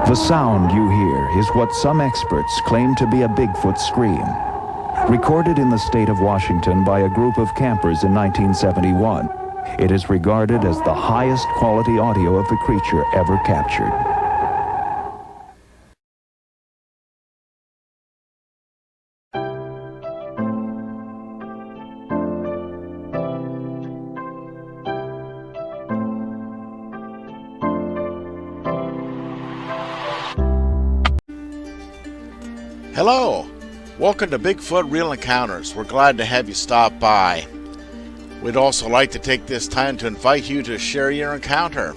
The sound you hear is what some experts claim to be a Bigfoot scream. Recorded in the state of Washington by a group of campers in 1971, it is regarded as the highest quality audio of the creature ever captured. Hello! Welcome to Bigfoot Real Encounters. We're glad to have you stop by. We'd also like to take this time to invite you to share your encounter.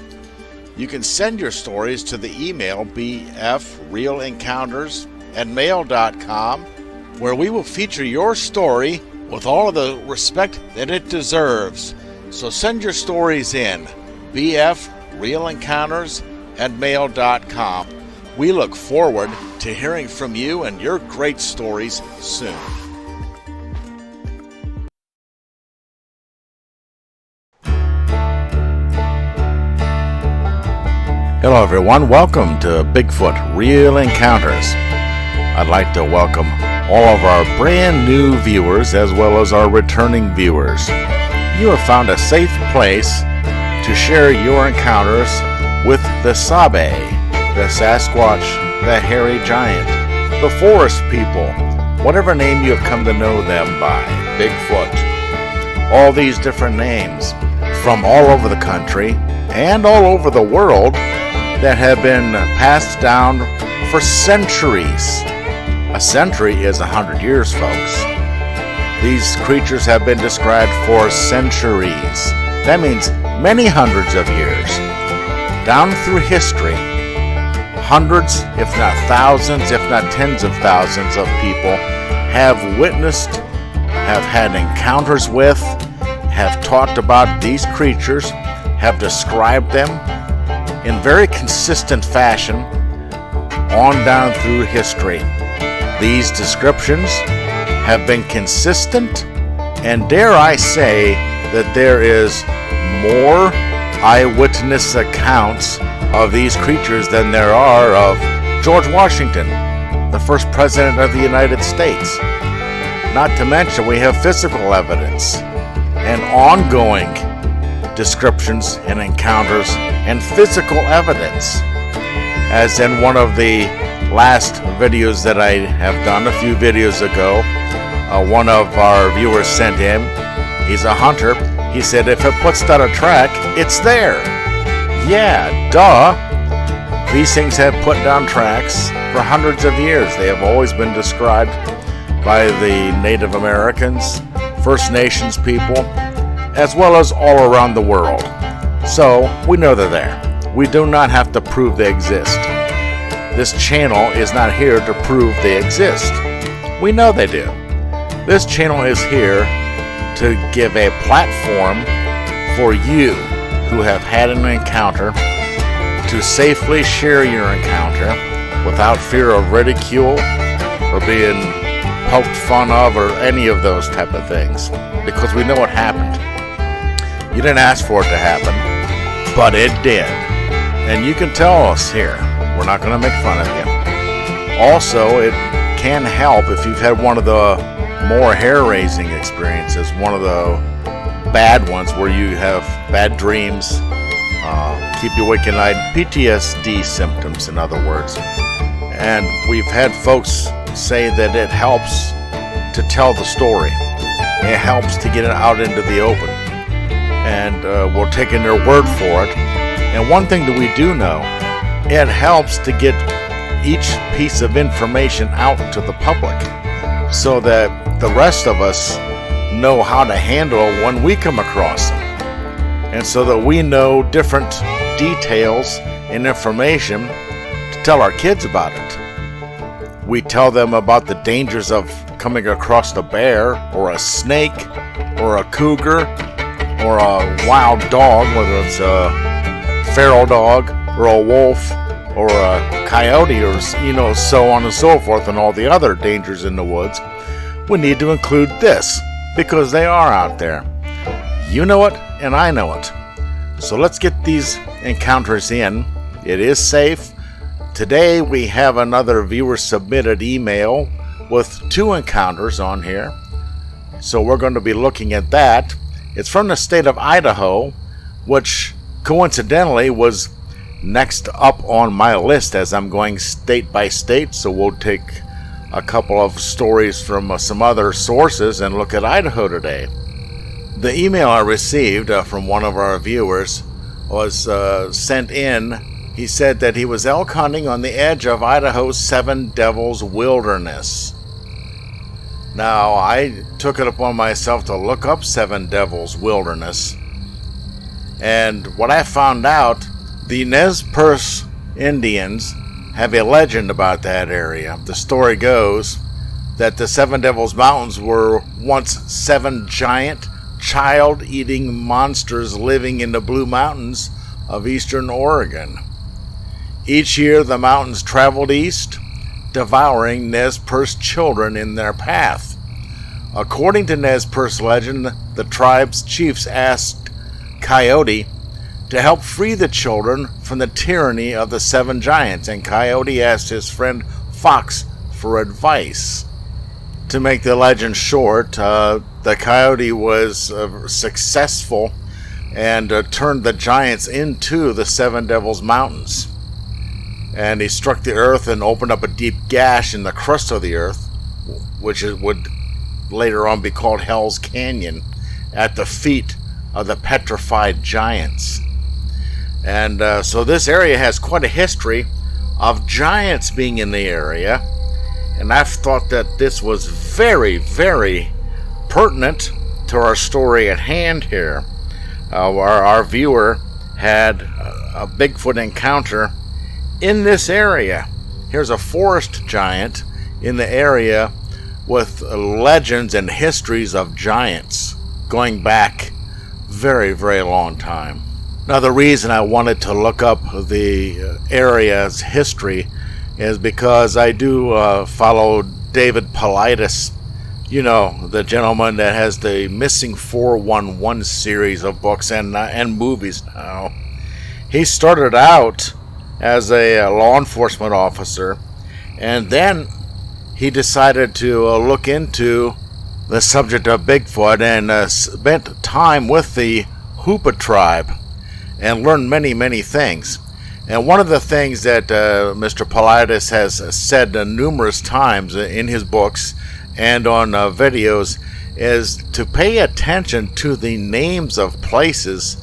You can send your stories to the email bfrealencounters@mail.com, where we will feature your story with all of the respect that it deserves. So send your stories in, bfrealencounters@mail.com. We look forward to hearing from you and your great stories soon. Hello everyone, welcome to Bigfoot Real Encounters. I'd like to welcome all of our brand new viewers as well as our returning viewers. You have found a safe place to share your encounters with the Sabe, the Sasquatch, the hairy giant, the forest people, whatever name you have come to know them by, Bigfoot. All these different names from all over the country and all over the world that have been passed down for centuries. A century is 100 years, folks. These creatures have been described for centuries. That means many hundreds of years. Down through history, hundreds, if not thousands, if not tens of thousands of people have witnessed, have had encounters with, have talked about these creatures, have described them in very consistent fashion on down through history. These descriptions have been consistent, and dare I say that there is more eyewitness accounts of these creatures than there are of George Washington, the first president of the United States. Not to mention we have physical evidence and ongoing descriptions and encounters and physical evidence. As in one of the last videos that I have done a few videos ago, one of our viewers sent in. He's a hunter. He said if it puts down a track, it's there. Yeah, duh. These things have put down tracks for hundreds of years. They have always been described by the Native Americans, First Nations people, as well as all around the world. So, we know they're there. We do not have to prove they exist. This channel is not here to prove they exist. We know they do. This channel is here to give a platform for you who have had an encounter to safely share your encounter without fear of ridicule or being poked fun of or any of those type of things, because we know what happened. You didn't ask for it to happen, but it did. And you can tell us here. We're not going to make fun of you. Also, it can help if you've had one of the more hair-raising experiences, one of the bad ones where you have bad dreams, keep you awake at night, PTSD symptoms, in other words. And we've had folks say that it helps to tell the story. It helps to get it out into the open. And we're taking their word for it. And one thing that we do know, it helps to get each piece of information out to the public so that the rest of us know how to handle when we come across them. And so that we know different details and information to tell our kids about it. We tell them about the dangers of coming across a bear or a snake or a cougar or a wild dog, whether it's a feral dog or a wolf or a coyote or, so on and so forth, and all the other dangers in the woods. We need to include this because they are out there. You know it and I know it. So let's get these encounters in. It is safe. Today we have another viewer submitted email with 2 encounters on here. So we're going to be looking at that. It's from the state of Idaho, which coincidentally was next up on my list as I'm going state by state. So we'll take a couple of stories from some other sources and look at Idaho today. The email I received from one of our viewers was sent in. He said that he was elk hunting on the edge of Idaho's Seven Devils Wilderness. Now, I took it upon myself to look up Seven Devils Wilderness. And what I found out, the Nez Perce Indians have a legend about that area. The story goes that the Seven Devils Mountains were once 7 giant, child-eating monsters living in the Blue Mountains of eastern Oregon. Each year the mountains traveled east, devouring Nez Perce children in their path. According to Nez Perce legend, the tribe's chiefs asked Coyote to help free the children from the tyranny of the 7 giants, and Coyote asked his friend Fox for advice. To make the legend short, the Coyote was successful and turned the giants into the 7 Devils Mountains. And he struck the earth and opened up a deep gash in the crust of the earth, which would later on be called Hell's Canyon, at the feet of the petrified giants. And so this area has quite a history of giants being in the area, and I've thought that this was very, very pertinent to our story at hand here. Our viewer had a Bigfoot encounter in this area. Here's a forest giant in the area with legends and histories of giants going back very, very long time. Now, the reason I wanted to look up the area's history is because I do follow David Paulides, you know, the gentleman that has the Missing 411 series of books and movies now. He started out as a law enforcement officer, and then he decided to look into the subject of Bigfoot and spent time with the Hoopa tribe and learned many, many things. And one of the things that Mr. Paulides has said numerous times in his books and on videos is to pay attention to the names of places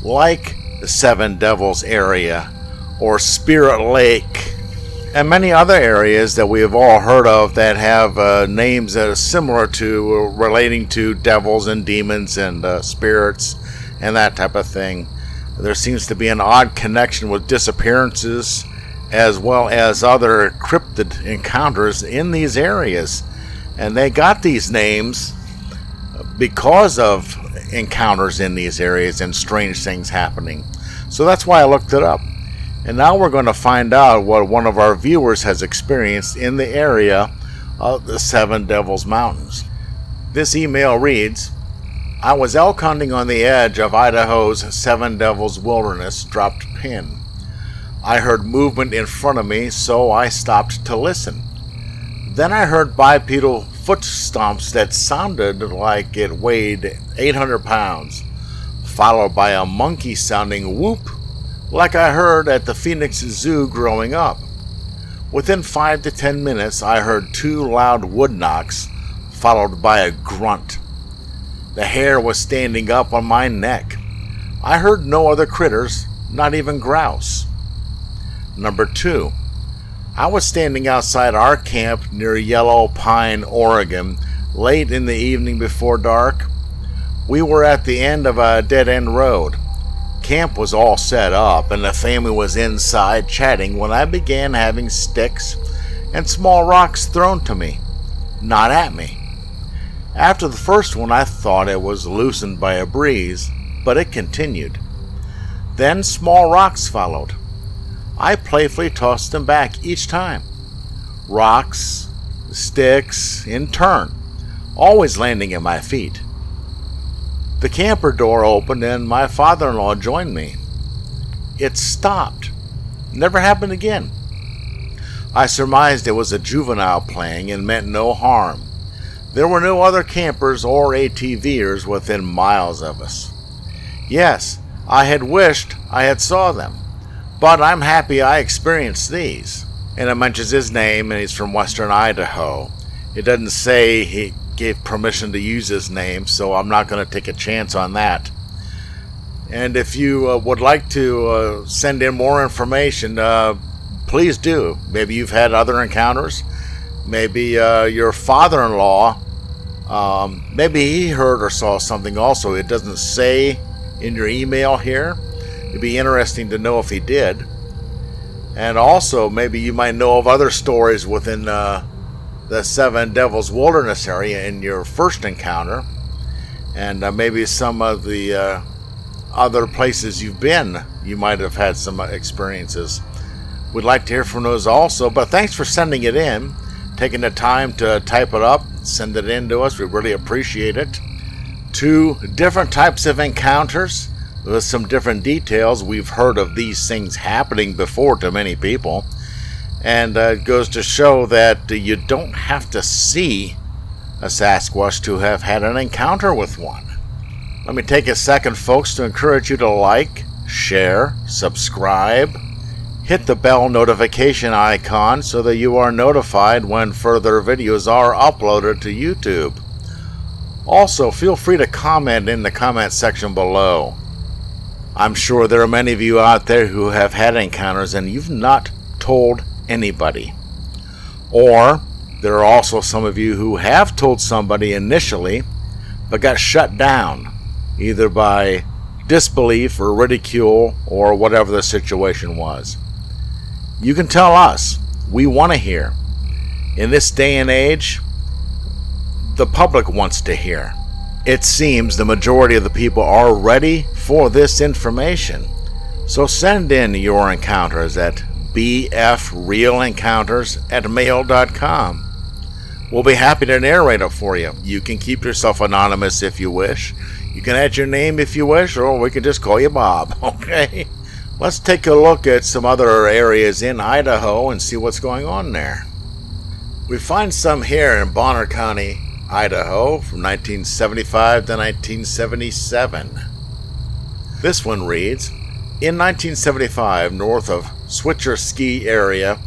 like the Seven Devils area or Spirit Lake, and many other areas that we have all heard of that have names that are similar to relating to devils and demons and spirits and that type of thing. There seems to be an odd connection with disappearances as well as other cryptid encounters in these areas, and they got these names because of encounters in these areas and strange things happening. So that's why I looked it up. And now we're going to find out what one of our viewers has experienced in the area of the Seven Devils Mountains. This email reads, I was elk hunting on the edge of Idaho's Seven Devils Wilderness, dropped pin. I heard movement in front of me, so I stopped to listen. Then I heard bipedal foot stomps that sounded like it weighed 800 pounds, followed by a monkey-sounding whoop like I heard at the Phoenix Zoo growing up. Within 5 to 10 minutes, I heard 2 loud wood knocks, followed by a grunt. The hair was standing up on my neck. I heard no other critters, not even grouse. Number 2. I was standing outside our camp near Yellow Pine, Oregon, late in the evening before dark. We were at the end of a dead-end road. Camp was all set up and the family was inside chatting when I began having sticks and small rocks thrown to me, not at me. After the first one, I thought it was loosened by a breeze, but it continued. Then small rocks followed. I playfully tossed them back each time. Rocks, sticks, in turn, always landing at my feet. The camper door opened and my father-in-law joined me. It stopped. Never happened again. I surmised it was a juvenile playing and meant no harm. There were no other campers or ATVers within miles of us. Yes, I had wished I had saw them, but I'm happy I experienced these. And it mentions his name, and he's from western Idaho. It doesn't say he gave permission to use his name, so I'm not going to take a chance on that. And if you would like to send in more information, please do. Maybe you've had other encounters. Maybe your father-in-law, maybe he heard or saw something also. It doesn't say in your email here. It'd be interesting to know if he did. And also, maybe you might know of other stories within the Seven Devils Wilderness area in your first encounter. And maybe some of the other places you've been, you might have had some experiences. We'd like to hear from those also, but thanks for sending it in, taking the time to type it up, send it in to us. We really appreciate it. 2 different types of encounters with some different details. We've heard of these things happening before to many people, and it goes to show that you don't have to see a Sasquatch to have had an encounter with one. Let me take a second, folks, to encourage you to like, share, subscribe, hit the bell notification icon so that you are notified when further videos are uploaded to YouTube. Also, feel free to comment in the comment section below. I'm sure there are many of you out there who have had encounters and you've not told anybody. Or there are also some of you who have told somebody initially but got shut down, either by disbelief or ridicule or whatever the situation was. You can tell us. We want to hear. In this day and age, the public wants to hear. It seems the majority of the people are ready for this information. So send in your encounters at bfrealencounters@mail.com. We'll be happy to narrate it for you. You can keep yourself anonymous if you wish. You can add your name if you wish, or we can just call you Bob, okay? Let's take a look at some other areas in Idaho and see what's going on there. We find some here in Bonner County, Idaho, from 1975 to 1977. This one reads, in 1975, north of Switcher Ski area,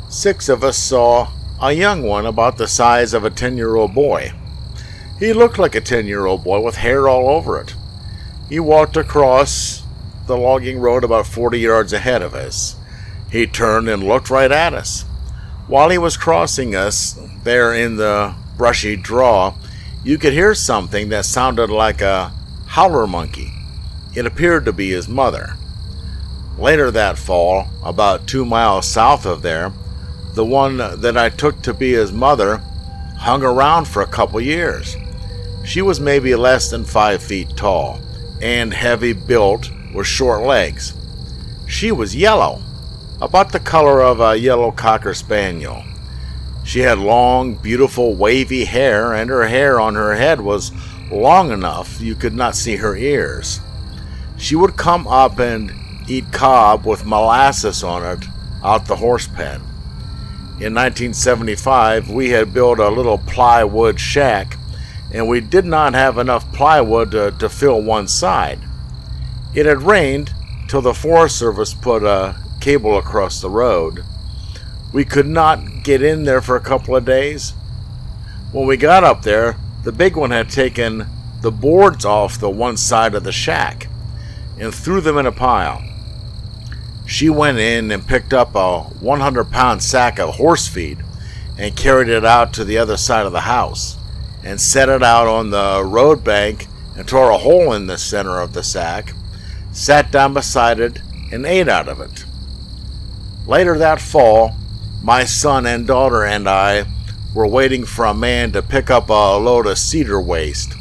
6 of us saw a young one about the size of a 10-year-old boy. He looked like a 10-year-old boy with hair all over it. He walked across the logging road about 40 yards ahead of us. He turned and looked right at us. While he was crossing us there in the brushy draw, you could hear something that sounded like a howler monkey. It appeared to be his mother. Later that fall, about 2 miles south of there, the one that I took to be his mother hung around for a couple years. She was maybe less than 5 feet tall and heavy built with short legs. She was yellow, about the color of a yellow cocker spaniel. She had long, beautiful, wavy hair, and her hair on her head was long enough you could not see her ears. She would come up and eat cob with molasses on it out the horse pen. In 1975, we had built a little plywood shack, and we did not have enough plywood to fill one side. It had rained till the Forest Service put a cable across the road. We could not get in there for a couple of days. When we got up there, the big one had taken the boards off the one side of the shack and threw them in a pile. She went in and picked up a 100-pound sack of horse feed and carried it out to the other side of the house and set it out on the road bank and tore a hole in the center of the sack, sat down beside it, and ate out of it. Later that fall, my son and daughter and I were waiting for a man to pick up a load of cedar waste.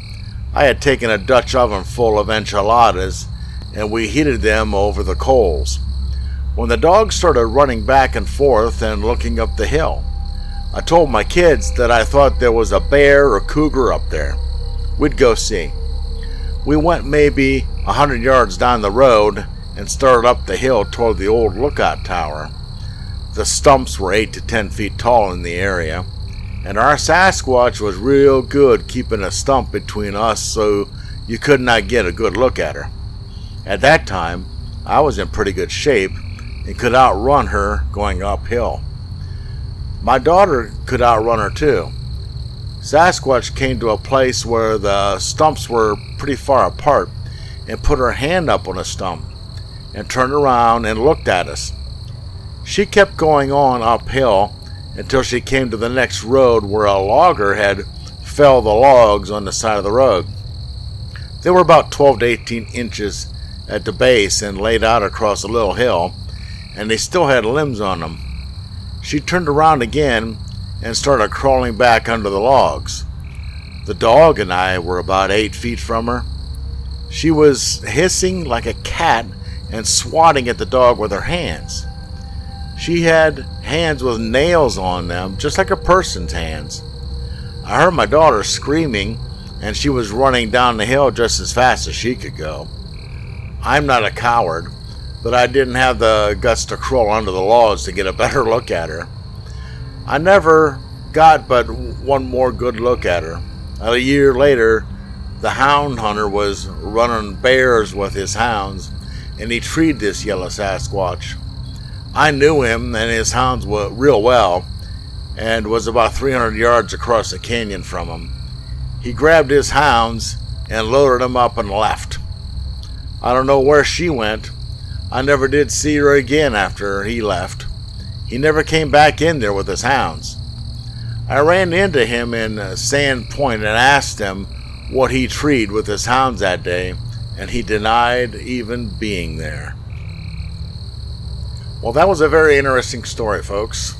I had taken a Dutch oven full of enchiladas, and we heated them over the coals. When the dogs started running back and forth and looking up the hill, I told my kids that I thought there was a bear or cougar up there. We'd go see. We went maybe 100 yards down the road and started up the hill toward the old lookout tower. The stumps were 8 to 10 feet tall in the area, and our Sasquatch was real good keeping a stump between us so you could not get a good look at her. At that time, I was in pretty good shape and could outrun her going uphill. My daughter could outrun her too. Sasquatch came to a place where the stumps were pretty far apart and put her hand up on a stump and turned around and looked at us. She kept going on uphill until she came to the next road where a logger had felled the logs on the side of the road. They were about 12 to 18 inches at the base and laid out across a little hill, and they still had limbs on them. She turned around again and started crawling back under the logs. The dog and I were about 8 feet from her. She was hissing like a cat and swatting at the dog with her hands. She had hands with nails on them, just like a person's hands. I heard my daughter screaming, and she was running down the hill just as fast as she could go. I'm not a coward, but I didn't have the guts to crawl under the logs to get a better look at her. I never got but one more good look at her. A year later, the hound hunter was running bears with his hounds, and he treed this yellow Sasquatch. I knew him and his hounds real well, and was about 300 yards across the canyon from him. He grabbed his hounds and loaded them up and left. I don't know where she went. I never did see her again after he left. He never came back in there with his hounds. I ran into him in Sand Point and asked him what he treed with his hounds that day, and he denied even being there. Well, that was a very interesting story, folks.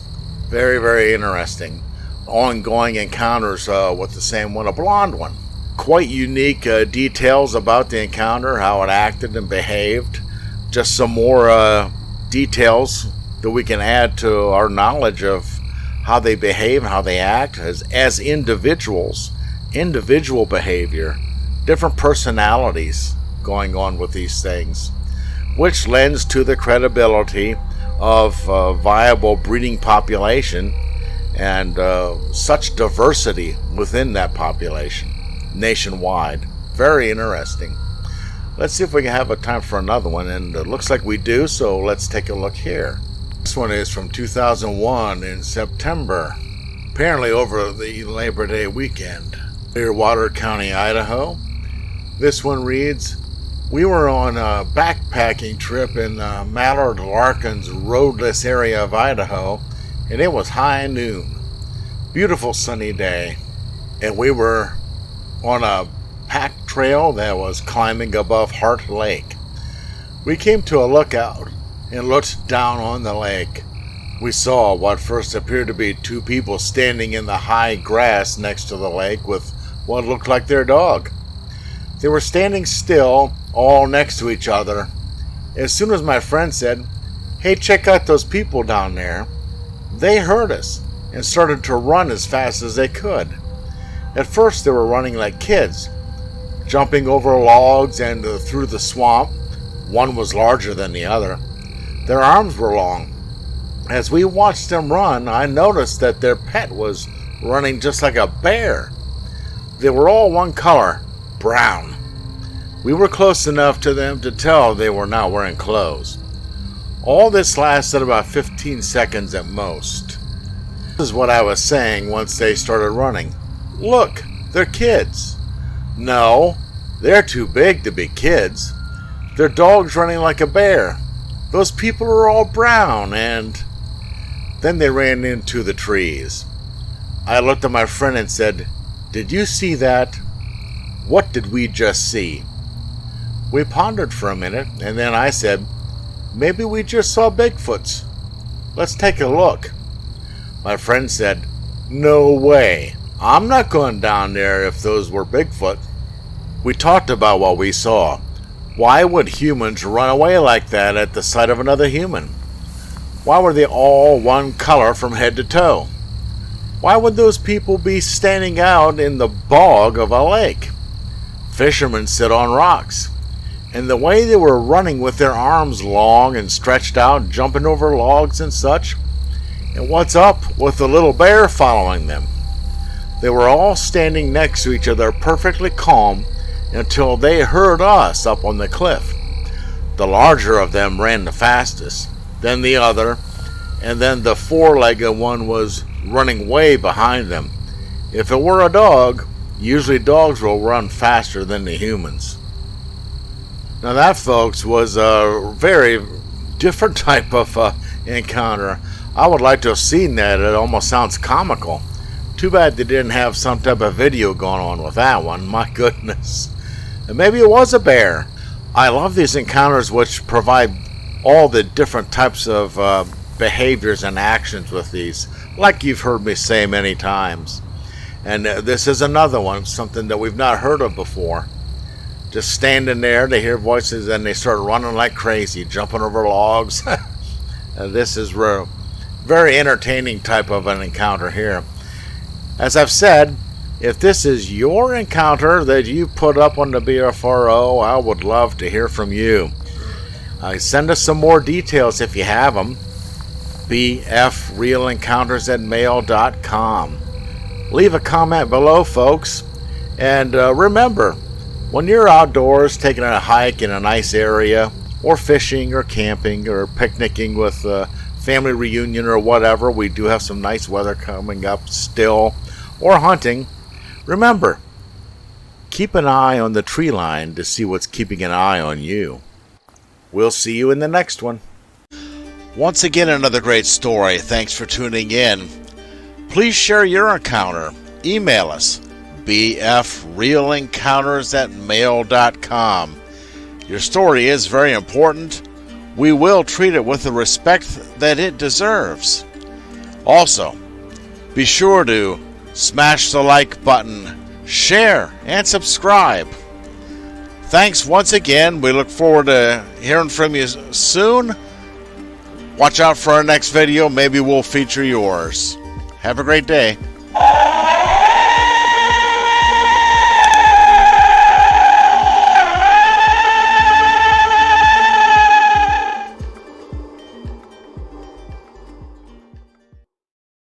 Very, very interesting. Ongoing encounters with the same one, a blonde one. Quite unique details about the encounter, how it acted and behaved. Just some more details that we can add to our knowledge of how they behave and how they act as individuals. Individual behavior, different personalities going on with these things, which lends to the credibility of viable breeding population and such diversity within that population nationwide. Very interesting. Let's see if we can have a time for another one, and it looks like we do, so let's take a look here. This one is from 2001 in September, apparently over the Labor Day weekend, Clearwater County, Idaho. This one reads, we were on a backpacking trip in Mallard Larkin's roadless area of Idaho, and it was high noon. Beautiful sunny day, and we were on a pack trail that was climbing above Heart Lake. We came to a lookout and looked down on the lake. We saw what first appeared to be two people standing in the high grass next to the lake with what looked like their dog. They were standing still, all next to each other. As soon as my friend said, "Hey, check out those people down there," they heard us and started to run as fast as they could. At first they were running like kids, jumping over logs and through the swamp. One was larger than the other. Their arms were long. As we watched them run, I noticed that their pet was running just like a bear. They were all one color, brown. We were close enough to them to tell they were not wearing clothes. All this lasted about 15 seconds at most. This is what I was saying once they started running. Look, they're kids. No, they're too big to be kids. They're dogs running like a bear. Those people are all brown, and... Then they ran into the trees. I looked at my friend and said, "Did you see that? What did we just see?" We pondered for a minute, and then I said, "Maybe we just saw Bigfoots. Let's take a look." My friend said, "No way. I'm not going down there if those were Bigfoot." We talked about what we saw. Why would humans run away like that at the sight of another human? Why were they all one color from head to toe? Why would those people be standing out in the bog of a lake? Fishermen sit on rocks, And the way they were running with their arms long and stretched out, jumping over logs and such. And what's up with the little bear following them? They were all standing next to each other, perfectly calm, until they heard us up on the cliff. The larger of them ran the fastest, then the other, and then the four-legged one was running way behind them. If it were a dog, usually dogs will run faster than the humans. Now that, folks, was a very different type of encounter. I would like to have seen that. It almost sounds comical. Too bad they didn't have some type of video going on with that one. My goodness. And maybe it was a bear. I love these encounters which provide all the different types of behaviors and actions with these, like you've heard me say many times. And this is another one, something that we've not heard of before. Just standing there, they hear voices, and they start running like crazy, jumping over logs. This is very entertaining type of an encounter here. As I've said, if this is your encounter that you put up on the BFRO, I would love to hear from you. Send us some more details if you have them. bfrealencounters@mail.com. Leave a comment below, folks. And remember, when you're outdoors taking a hike in a nice area, or fishing, or camping, or picnicking with a family reunion or whatever, we do have some nice weather coming up still, or hunting, remember, keep an eye on the tree line to see what's keeping an eye on you. We'll see you in the next one. Once again, another great story. Thanks for tuning in. Please share your encounter. Email us, bfrealencounters@mail.com. Your story is very important. We will treat it with the respect that it deserves. Also, be sure to smash the like button, share, and subscribe. Thanks once again. We look forward to hearing from you soon. Watch out for our next video. Maybe we'll feature yours. Have a great day.